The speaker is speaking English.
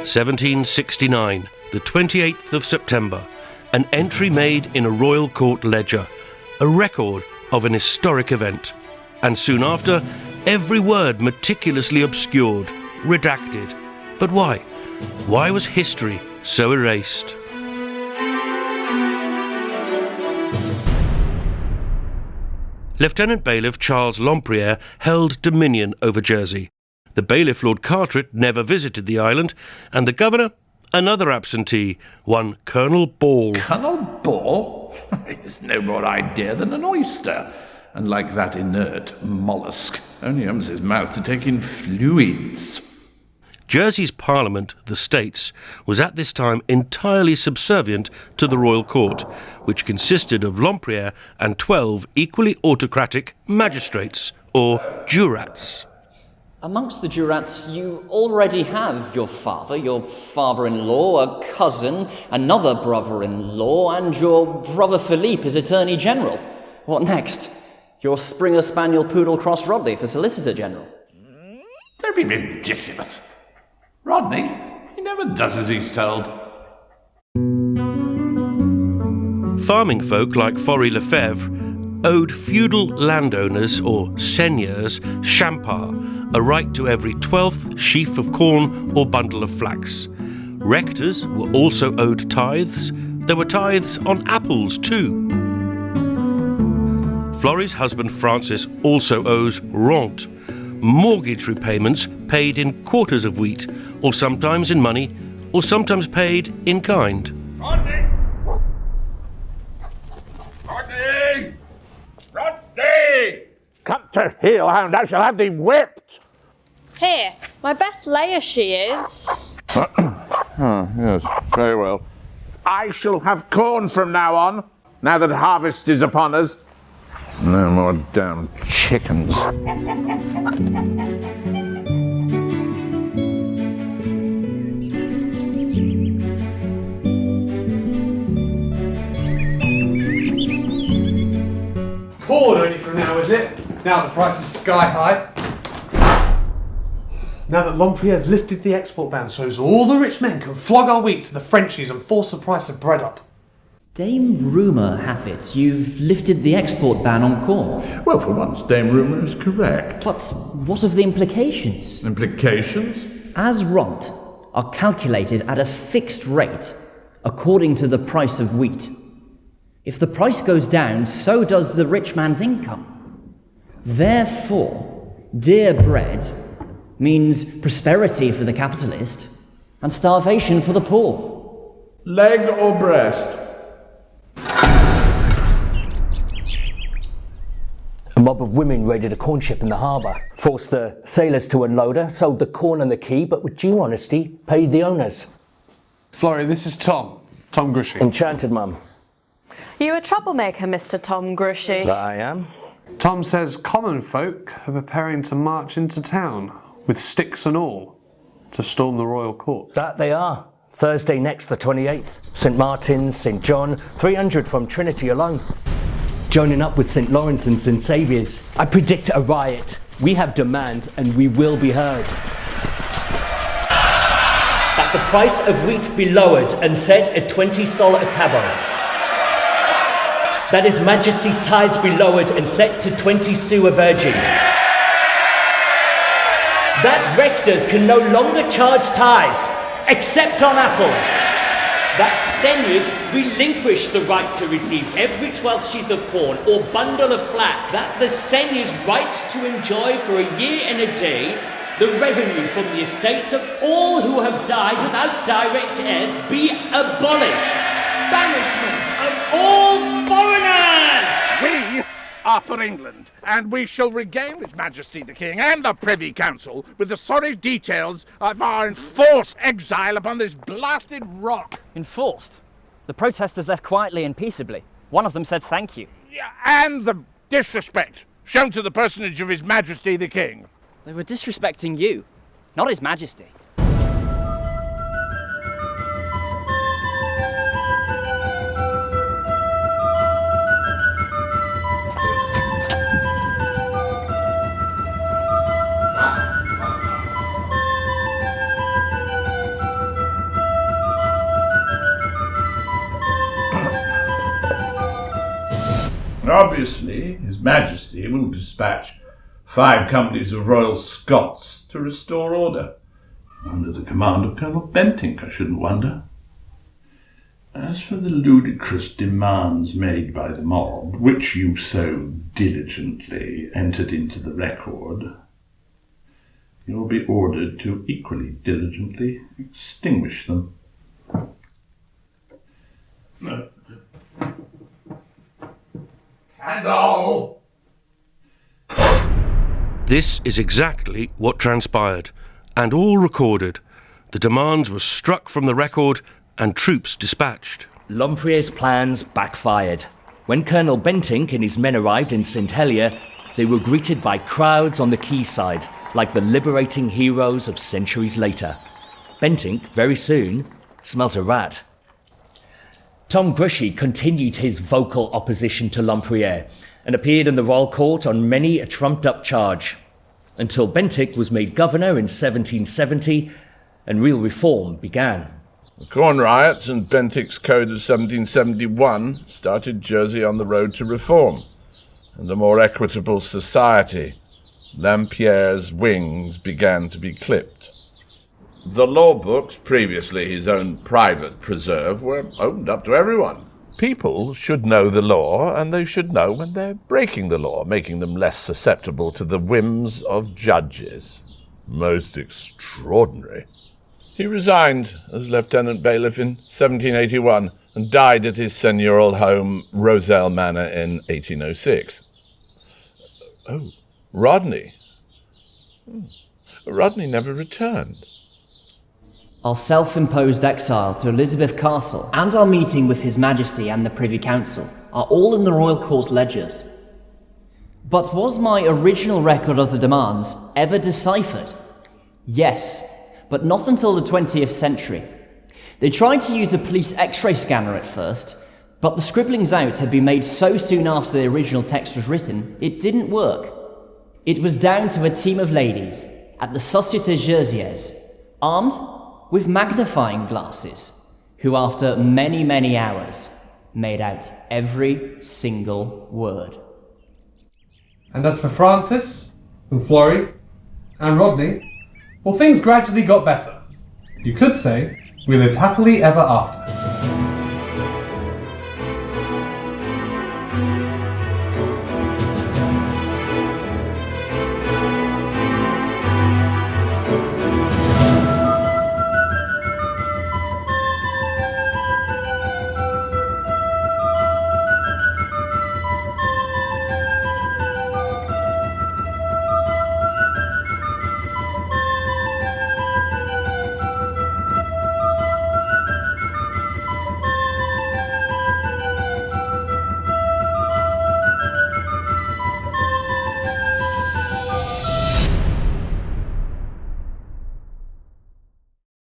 1769, the 28th of September, an entry made in a royal court ledger, a record of an historic event. And soon after, every word meticulously obscured, redacted. But why? Why was history so erased? Lieutenant Bailiff Charles Lempriere held dominion over Jersey. The bailiff Lord Carteret never visited the island, and the governor, another absentee, one Colonel Ball. Colonel Ball? He's no more idea than an oyster, and like that inert mollusk, only opens his mouth to take in fluids. Jersey's parliament, the States, was at this time entirely subservient to the royal court, which consisted of Lempriere and 12 equally autocratic magistrates, or jurats. Amongst the jurats, you already have your father-in-law, a cousin, another brother-in-law, and your brother Philippe as Attorney General. What next? Your Springer Spaniel Poodle Cross Rodney for Solicitor General. Don't be ridiculous. Rodney, he never does as he's told. Farming folk like Faury Lefebvre owed feudal landowners, or seigneurs, champart, a right to every 12th sheaf of corn or bundle of flax. Rectors were also owed tithes. There were tithes on apples too. Florrie's husband Francis also owes rente, mortgage repayments paid in quarters of wheat, or sometimes in money, or sometimes paid in kind. Rodney! Rodney! Rodney! Cut to heel, hound, I shall have thee whipped! Here, my best layer she is. Oh, yes, very well. I shall have corn from now on, now that harvest is upon us. No more damn chickens. Corn only from now, is it? Now the price is sky high. Now that Lempriere has lifted the export ban, so all the rich men can flog our wheat to the Frenchies and force the price of bread up. Dame Rumour hath it you've lifted the export ban on corn. Well, for once, Dame Rumour is correct. But what of the implications? Implications? As rent are calculated at a fixed rate according to the price of wheat. If the price goes down, so does the rich man's income. Therefore, dear bread means prosperity for the capitalist and starvation for the poor. Leg or breast? A mob of women raided a corn ship in the harbour, forced the sailors to unload her, sold the corn and the key, but with due honesty, paid the owners. Florrie, this is Tom Grushy. Enchanted, mum. You a troublemaker, Mr. Tom Grushy? That I am. Tom says common folk are preparing to march into town with sticks and all to storm the royal court. That they are. Thursday next, the 28th. St Martin's, St John, 300 from Trinity alone. Joining up with St Lawrence and St Saviour's. I predict a riot. We have demands and we will be heard. That the price of wheat be lowered and set at 20 sol a cabo. That His Majesty's tithes be lowered and set to 20 sous a virgin. That rectors can no longer charge tithes, except on apples. That seigneurs relinquish the right to receive every 12th sheaf of corn or bundle of flax. That the seigneurs' right to enjoy for a year and a day the revenue from the estates of all who have died without direct heirs be abolished. Banishment of all foreigners! We are for England, and we shall regale His Majesty the King and the Privy Council with the sorry details of our enforced exile upon this blasted rock. Enforced? The protesters left quietly and peaceably. One of them said thank you. Yeah, and the disrespect shown to the personage of His Majesty the King. They were disrespecting you, not His Majesty. Majesty will dispatch 5 companies of Royal Scots to restore order, under the command of Colonel Bentinck, I shouldn't wonder. As for the ludicrous demands made by the mob, which you so diligently entered into the record, you will be ordered to equally diligently extinguish them. Candle! This is exactly what transpired, and all recorded. The demands were struck from the record and troops dispatched. Lempriere's plans backfired. When Colonel Bentinck and his men arrived in St. Helier, they were greeted by crowds on the quayside, like the liberating heroes of centuries later. Bentinck, very soon, smelt a rat. Tom Grushy continued his vocal opposition to Lempriere and appeared in the royal court on many a trumped-up charge, until Bentinck was made governor in 1770 and real reform began. The Corn Riots and Bentinck's Code of 1771 started Jersey on the road to reform and a more equitable society. Lempriere's wings began to be clipped. The law books, previously his own private preserve, were opened up to everyone. People should know the law, and they should know when they're breaking the law, making them less susceptible to the whims of judges. Most extraordinary. He resigned as lieutenant bailiff in 1781 and died at his seigneurial home, Roselle Manor, in 1806. Oh, Rodney. Rodney never returned. Our self-imposed exile to Elizabeth Castle and our meeting with His Majesty and the Privy Council are all in the royal court ledgers. But was my original record of the demands ever deciphered? Yes, but not until the 20th century. They tried to use a police X-ray scanner at first, but the scribblings out had been made so soon after the original text was written, it didn't work. It was down to a team of ladies at the Société Jersiaise, armed with magnifying glasses, who after many, many hours made out every single word. And as for Francis, and Florrie, and Rodney, well, things gradually got better. You could say we lived happily ever after.